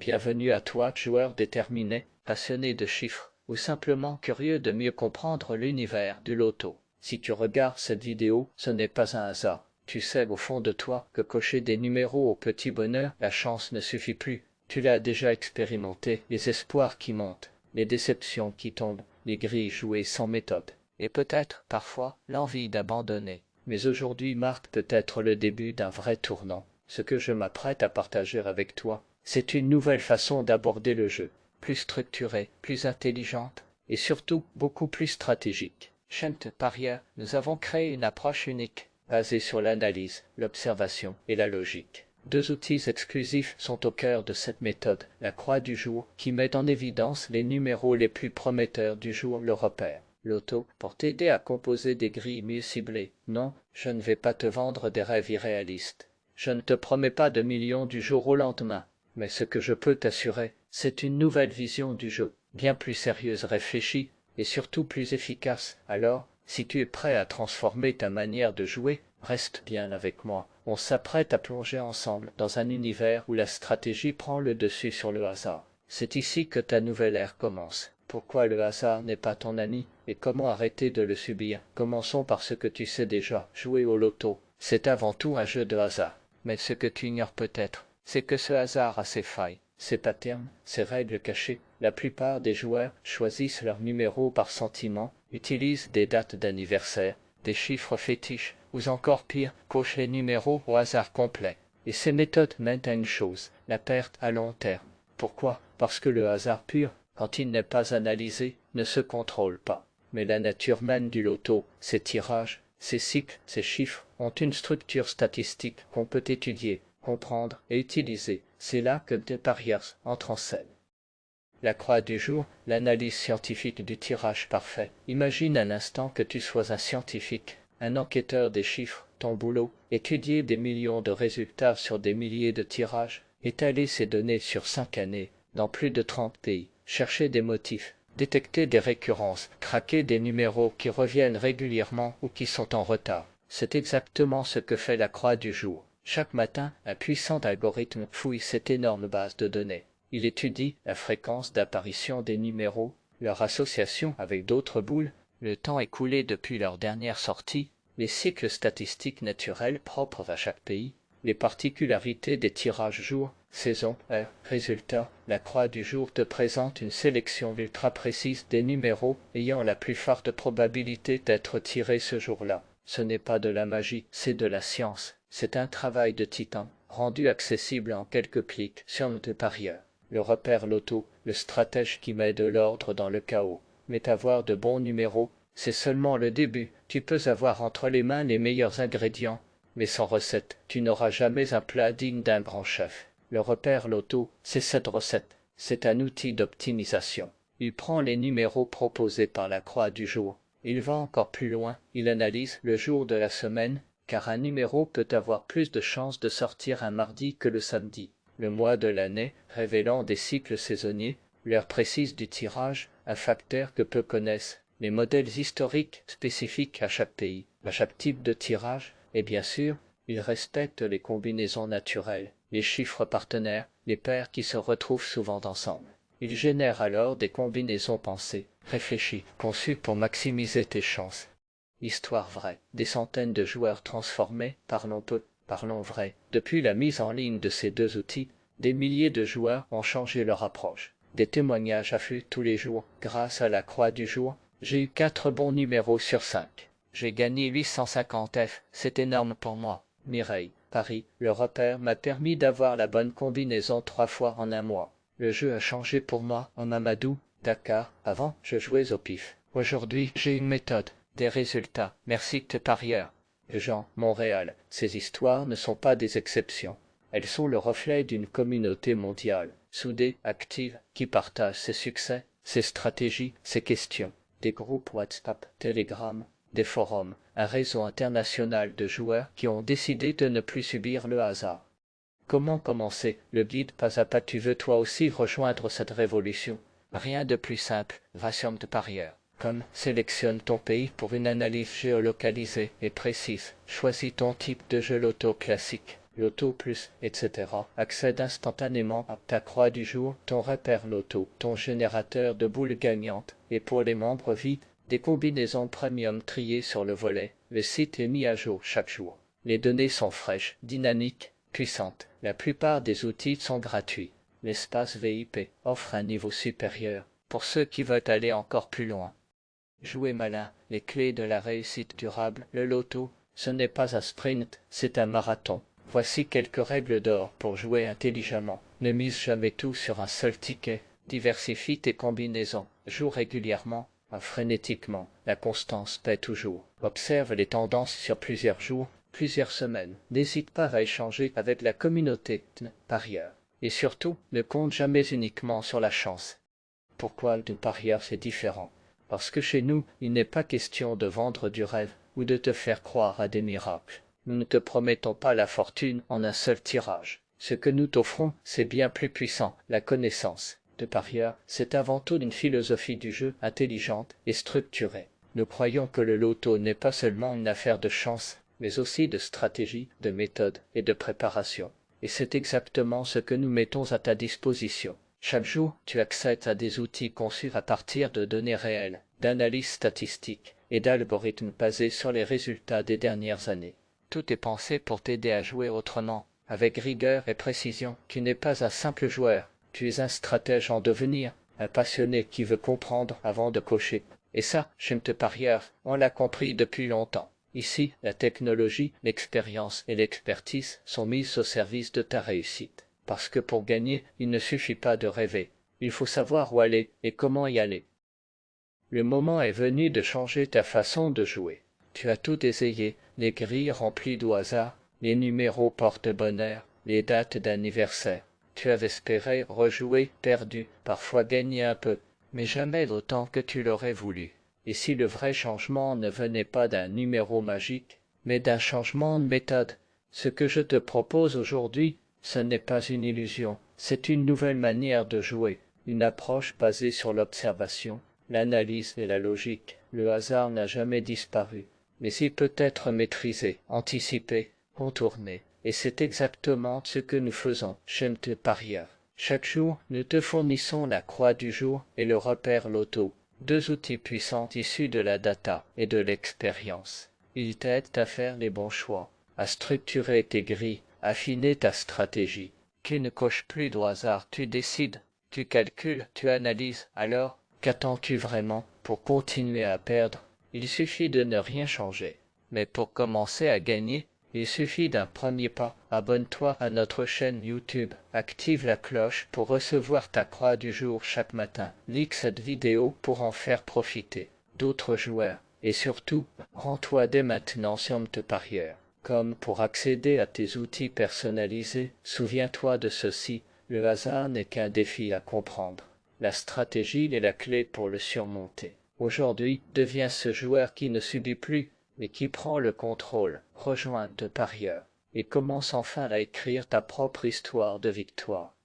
Bienvenue à toi, joueur déterminé, passionné de chiffres, ou simplement curieux de mieux comprendre l'univers du loto. Si tu regardes cette vidéo, ce n'est pas un hasard. Tu sais au fond de toi que cocher des numéros au petit bonheur, la chance ne suffit plus. Tu l'as déjà expérimenté, les espoirs qui montent, les déceptions qui tombent, les grilles jouées sans méthode, et peut-être, parfois, l'envie d'abandonner. Mais aujourd'hui marque peut-être le début d'un vrai tournant. Ce que je m'apprête à partager avec toi, c'est une nouvelle façon d'aborder le jeu, plus structurée, plus intelligente, et surtout beaucoup plus stratégique. Chez Parieurs, nous avons créé une approche unique, basée sur l'analyse, l'observation et la logique. Deux outils exclusifs sont au cœur de cette méthode, la croix du jour, qui met en évidence les numéros les plus prometteurs du jour, le repère. Loto, pour t'aider à composer des grilles mieux ciblées. Non, je ne vais pas te vendre des rêves irréalistes. Je ne te promets pas de millions du jour au lendemain. Mais ce que je peux t'assurer, c'est une nouvelle vision du jeu, bien plus sérieuse, réfléchie, et surtout plus efficace. Alors, si tu es prêt à transformer ta manière de jouer, reste bien avec moi. On s'apprête à plonger ensemble dans un univers où la stratégie prend le dessus sur le hasard. C'est ici que ta nouvelle ère commence. Pourquoi le hasard n'est pas ton ami et comment arrêter de le subir? Commençons par ce que tu sais déjà. Jouer au loto, c'est avant tout un jeu de hasard. Mais ce que tu ignores peut-être, c'est que ce hasard a ses failles, ses patterns, ses règles cachées. La plupart des joueurs choisissent leurs numéros par sentiment, utilisent des dates d'anniversaire, des chiffres fétiches, ou encore pire, cochent les numéros au hasard complet. Et ces méthodes mènent à une chose, la perte à long terme. Pourquoi? Parce que le hasard pur, quand il n'est pas analysé, ne se contrôle pas. Mais la nature même du loto, ses tirages, ses cycles, ses chiffres, ont une structure statistique qu'on peut étudier, comprendre et utiliser. C'est là que The Parieurs entre en scène. La croix du jour, l'analyse scientifique du tirage parfait. Imagine un instant que tu sois un scientifique, un enquêteur des chiffres, ton boulot, étudier des millions de résultats sur des milliers de tirages, étaler ces données sur 5 années, dans plus de 30 pays, chercher des motifs, détecter des récurrences, craquer des numéros qui reviennent régulièrement ou qui sont en retard. C'est exactement ce que fait la croix du jour. Chaque matin, un puissant algorithme fouille cette énorme base de données. Il étudie la fréquence d'apparition des numéros, leur association avec d'autres boules, le temps écoulé depuis leur dernière sortie, les cycles statistiques naturels propres à chaque pays, les particularités des tirages jour, saison, heure, résultats. La croix du jour te présente une sélection ultra précise des numéros ayant la plus forte probabilité d'être tirés ce jour-là. Ce n'est pas de la magie, c'est de la science. C'est un travail de titan, rendu accessible en quelques clics sur The Parieurs. Le repère loto, le stratège qui met de l'ordre dans le chaos. Mais avoir de bons numéros, c'est seulement le début. Tu peux avoir entre les mains les meilleurs ingrédients, mais sans recette, tu n'auras jamais un plat digne d'un grand chef. Le repère loto, c'est cette recette. C'est un outil d'optimisation. Il prend les numéros proposés par la croix du jour. Il va encore plus loin. Il analyse le jour de la semaine, car un numéro peut avoir plus de chances de sortir un mardi que le samedi. Le mois de l'année, révélant des cycles saisonniers, l'heure précise du tirage, un facteur que peu connaissent, les modèles historiques spécifiques à chaque pays, à chaque type de tirage, et bien sûr, il respecte les combinaisons naturelles, les chiffres partenaires, les paires qui se retrouvent souvent ensemble. Il génère alors des combinaisons pensées, réfléchies, conçues pour maximiser tes chances. Histoire vraie, des centaines de joueurs transformés, parlons peu, parlons vrai. Depuis la mise en ligne de ces deux outils, des milliers de joueurs ont changé leur approche. Des témoignages affluent tous les jours. Grâce à la croix du jour, j'ai eu 4 bons numéros sur 5. J'ai gagné 850 F, c'est énorme pour moi. Mireille, Paris, le repère m'a permis d'avoir la bonne combinaison 3 fois en un mois. Le jeu a changé pour moi en Mamadou, Dakar. Avant, je jouais au pif. Aujourd'hui, j'ai une méthode, des résultats. Merci The Parieurs. Jean, Montréal. Ces histoires ne sont pas des exceptions. Elles sont le reflet d'une communauté mondiale, soudée, active, qui partage ses succès, ses stratégies, ses questions. Des groupes WhatsApp, Telegram, des forums, un réseau international de joueurs qui ont décidé de ne plus subir le hasard. Comment commencer? Le guide pas à pas. Tu veux toi aussi rejoindre cette révolution? Rien de plus simple, va sur The Parieurs. Sélectionne ton pays pour une analyse géolocalisée et précise. Choisis ton type de jeu loto classique. Loto Plus, etc. accède instantanément à ta croix du jour, ton repère loto, ton générateur de boules gagnantes, et pour les membres VIP, des combinaisons premium triées sur le volet. Le site est mis à jour chaque jour. Les données sont fraîches, dynamiques, puissantes. La plupart des outils sont gratuits. L'espace VIP offre un niveau supérieur pour ceux qui veulent aller encore plus loin. Jouer malin, les clés de la réussite durable. Le loto, ce n'est pas un sprint, c'est un marathon. Voici quelques règles d'or pour jouer intelligemment. Ne mise jamais tout sur un seul ticket. Diversifie tes combinaisons. Joue régulièrement, pas frénétiquement. La constance paie toujours. Observe les tendances sur plusieurs jours, plusieurs semaines. N'hésite pas à échanger avec la communauté parieur. Et surtout, ne compte jamais uniquement sur la chance. Pourquoi le parieur c'est différent? Parce que chez nous, il n'est pas question de vendre du rêve ou de te faire croire à des miracles. Nous ne te promettons pas la fortune en un seul tirage. Ce que nous t'offrons, c'est bien plus puissant, la connaissance. De parieur, c'est avant tout une philosophie du jeu intelligente et structurée. Nous croyons que le loto n'est pas seulement une affaire de chance, mais aussi de stratégie, de méthode et de préparation. Et c'est exactement ce que nous mettons à ta disposition. Chaque jour, tu accèdes à des outils conçus à partir de données réelles, d'analyses statistiques et d'algorithmes basés sur les résultats des dernières années. Tout est pensé pour t'aider à jouer autrement, avec rigueur et précision. Tu n'es pas un simple joueur, tu es un stratège en devenir, un passionné qui veut comprendre avant de cocher. Et ça, chez MT Parieur, on l'a compris depuis longtemps. Ici, la technologie, l'expérience et l'expertise sont mises au service de ta réussite. Parce que pour gagner, il ne suffit pas de rêver. Il faut savoir où aller et comment y aller. Le moment est venu de changer ta façon de jouer. Tu as tout essayé, les grilles remplies d'au hasard, les numéros porte-bonheur, les dates d'anniversaire. Tu avais espéré rejouer, perdu, parfois gagner un peu, mais jamais autant que tu l'aurais voulu. Et si le vrai changement ne venait pas d'un numéro magique, mais d'un changement de méthode, ce que je te propose aujourd'hui, ce n'est pas une illusion, c'est une nouvelle manière de jouer, une approche basée sur l'observation, l'analyse et la logique. Le hasard n'a jamais disparu, mais il peut être maîtrisé, anticipé, contourné. Et c'est exactement ce que nous faisons chez MT Parieur. Chaque jour, nous te fournissons la croix du jour et le repère loto, deux outils puissants issus de la data et de l'expérience. Ils t'aident à faire les bons choix, à structurer tes grilles, affiner ta stratégie. Tu ne coches plus au hasard, tu décides, tu calcules, tu analyses. Alors, qu'attends-tu vraiment pour continuer à perdre? Il suffit de ne rien changer. Mais pour commencer à gagner, il suffit d'un premier pas. Abonne-toi à notre chaîne YouTube. Active la cloche pour recevoir ta croix du jour chaque matin. Like cette vidéo pour en faire profiter d'autres joueurs. Et surtout, rends-toi dès maintenant sur MT Parieur. Comme pour accéder à tes outils personnalisés, souviens-toi de ceci, le hasard n'est qu'un défi à comprendre. La stratégie est la clé pour le surmonter. Aujourd'hui, deviens ce joueur qui ne subit plus, mais qui prend le contrôle. Rejoins MT Parieur et commence enfin à écrire ta propre histoire de victoire.